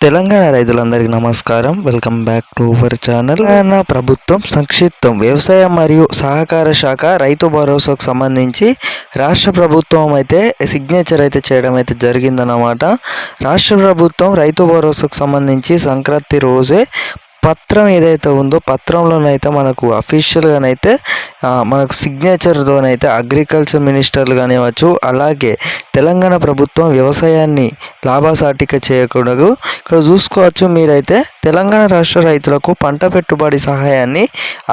తెలంగాణ రైతులందరికీ నమస్కారం. Welcome back to our channel. Telangana ప్రభుత్వం సంక్షిప్తం వ్యవసాయ మరియు సహకార శాఖ రైతు భరోసాకు సంబంధించి రాష్ట్ర ప్రభుత్వం అయితే సిగ్నేచర్ అయితే చేయడం అయితే జరిగిందన్నమాట. రాష్ట్ర ప్రభుత్వం రైతు భరోసాకు సంబంధించి సంక్రాంతి రోజే పత్రం ఏదైతే ఉందో పత్రంలోనైతే మనకు అఫీషియల్గానైతే మనకు సిగ్నేచర్తోనైతే అగ్రికల్చర్ మినిస్టర్లు కానివ్వచ్చు, అలాగే తెలంగాణ ప్రభుత్వం వ్యవసాయాన్ని లాభసాటిగా చేయకూడదు. ఇక్కడ చూసుకోవచ్చు మీరైతే తెలంగాణ రాష్ట్ర రైతులకు పంట పెట్టుబడి సహాయాన్ని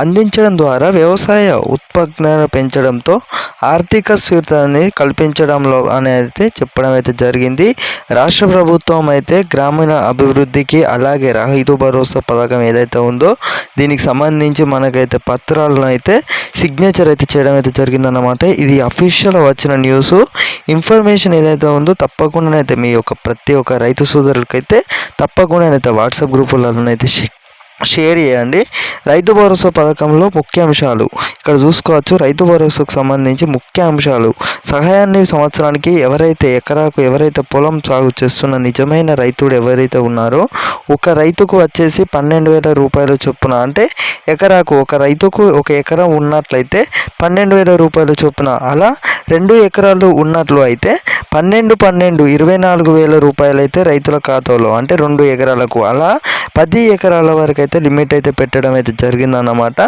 అందించడం ద్వారా వ్యవసాయ ఉత్పత్తులను పెంచడంతో ఆర్థిక స్థిరతని కల్పించడంలో అనేది చెప్పడం అయితే జరిగింది. రాష్ట్ర ప్రభుత్వం అయితే గ్రామీణ అభివృద్ధికి అలాగే రైతు భరోసా పథకం ఏదైతే ఉందో దీనికి సంబంధించి మనకైతే పత్రాలను అయితే సిగ్నేచర్ అయితే చేయడం అయితే జరిగిందన్నమాట. ఇది అఫీషియల్ వచ్చిన న్యూస్. ఇన్ఫర్మేషన్ ఏదైతే ఉందో తప్పకుండా అయితే మీ యొక్క ప్రతి ఒక్క రైతు సోదరులకైతే తప్పకుండా అయితే వాట్సాప్ గ్రూపులలోనైతే షేర్ చేయండి. రైతు భరోసా పథకంలో ముఖ్య అంశాలు ఇక్కడ చూసుకోవచ్చు. రైతు భరోసాకు సంబంధించి ముఖ్య అంశాలు: సహాయాన్ని సంవత్సరానికి ఎకరాకు ఎవరైతే పొలం సాగు చేస్తున్న నిజమైన రైతుడు ఎవరైతే ఉన్నారో ఒక రైతుకు వచ్చేసి 12,000 రూపాయల చొప్పున, అంటే ఎకరాకు ఒక రైతుకు ఒక ఎకరం ఉన్నట్లయితే 12,000 రూపాయల చొప్పున, అలా 2 ఎకరాలు ఉన్నట్లు అయితే 24,000 రూపాయలు అయితే రైతుల ఖాతాలో, అంటే 2 ఎకరాలకు, అలా 10 ఎకరాల వరకు అయితే లిమిట్ అయితే పెట్టడం అయితే జరిగిందన్నమాట.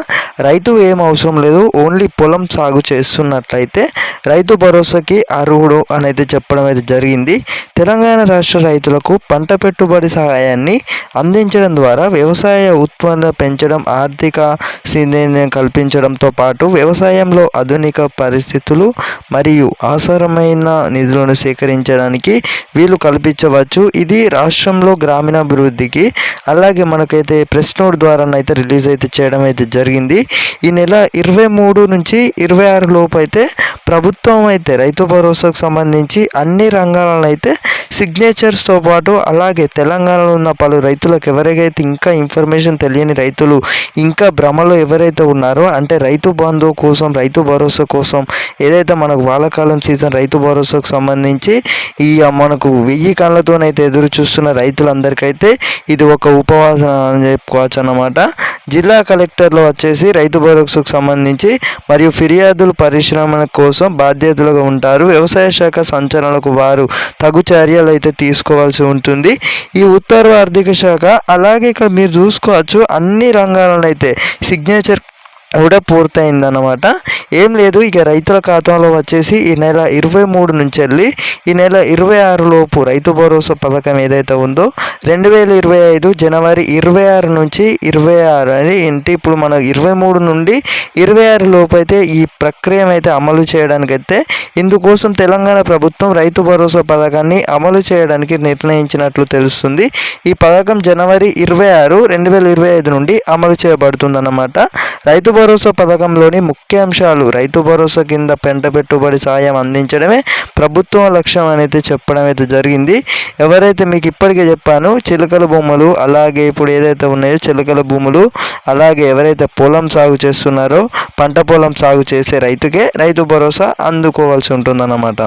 రైతు ఏం అవసరం లేదు, ఓన్లీ పొలం సాగు చేస్తున్నట్లయితే రైతు భరోసాకి అర్హుడు అనేది చెప్పడం అయితే జరిగింది. తెలంగాణ రాష్ట్ర రైతులకు పంట పెట్టుబడి సహాయాన్ని అందించడం ద్వారా వ్యవసాయ ఉత్పత్తులను పెంచడం, ఆర్థిక స్థితిని కల్పించడంతో పాటు వ్యవసాయంలో ఆధునిక పరిస్థితులు మరియు అవసరమైన నిధులను సేకరించడానికి వీలు కల్పించవచ్చు. ఇది రాష్ట్రంలో గ్రామీణాభివృద్ధికి అలాగే మనకైతే ప్రెస్ నోట్ ద్వారా అయితే రిలీజ్ అయితే చేయడం అయితే జరిగింది. ఈ నెల 23 నుంచి 26 లోపు అయితే ప్రభుత్వం అయితే రైతు భరోసాకు సంబంధించి అన్ని రంగాలను అయితే సిగ్నేచర్స్తో పాటు, అలాగే తెలంగాణలో ఉన్న పలు రైతులకు ఎవరికైతే ఇంకా ఇన్ఫర్మేషన్ తెలియని రైతులు ఇంకా భ్రమలో ఎవరైతే ఉన్నారో, అంటే రైతు బంధు కోసం రైతు భరోసా కోసం ఏదైతే మనకు వానాకాలం సీజన్ రైతు భరోసాకు సంబంధించి మనకు 1000 కళ్ళతోనైతే ఎదురు చూస్తున్న రైతులందరికైతే ఇది ఒక ఉపవాసం అని చెప్పుకోవచ్చు అన్నమాట. జిల్లా కలెక్టర్లు వచ్చేసి రైతు భరోసాకు సంబంధించి మరియు ఫిర్యాదులు పరిశ్రమల కోసం బాధ్యతలుగా ఉంటారు. వ్యవసాయ శాఖ సంచాలకులకు వారు తగు చర్యలు అయితే తీసుకోవాల్సి ఉంటుంది. ఈ ఉత్తర్వు ఆర్థిక శాఖ, అలాగే ఇక్కడ మీరు చూసుకోవచ్చు అన్ని రంగాలను అయితే సిగ్నేచర్ కూడా పూర్తయిందన్నమాట. ఏం లేదు, ఇక రైతుల ఖాతాలో వచ్చేసి ఈ నెల 23 నుంచి వెళ్ళి ఈ నెల 26 లోపు రైతు భరోసా పథకం ఏదైతే ఉందో 2025 జనవరి 26 నుంచి 26 అని ఏంటి ఇప్పుడు మన 23 నుండి 26 లోపు అయితే ఈ ప్రక్రియ అయితే అమలు చేయడానికైతే ఇందుకోసం తెలంగాణ ప్రభుత్వం రైతు భరోసా పథకాన్ని అమలు చేయడానికి నిర్ణయించినట్లు తెలుస్తుంది. ఈ పథకం జనవరి 26, 2025 నుండి అమలు చేయబడుతుందన్నమాట. రైతు భరోసా పథకంలోని ముఖ్య అంశాలు: రైతు భరోసా కింద పంట పెట్టుబడి సాయం అందించడమే ప్రభుత్వం లక్ష్యం అనేది చెప్పడం అయితే జరిగింది. ఎవరైతే మీకు ఇప్పటికే చెప్పాను చిలకల భూములు, అలాగే ఇప్పుడు ఏదైతే ఉన్నాయో చిలకల భూములు, అలాగే ఎవరైతే పొలం సాగు చేస్తున్నారో పంట పొలం సాగు చేసే రైతుకే రైతు భరోసా అందుకోవాల్సి ఉంటుందన్నమాట.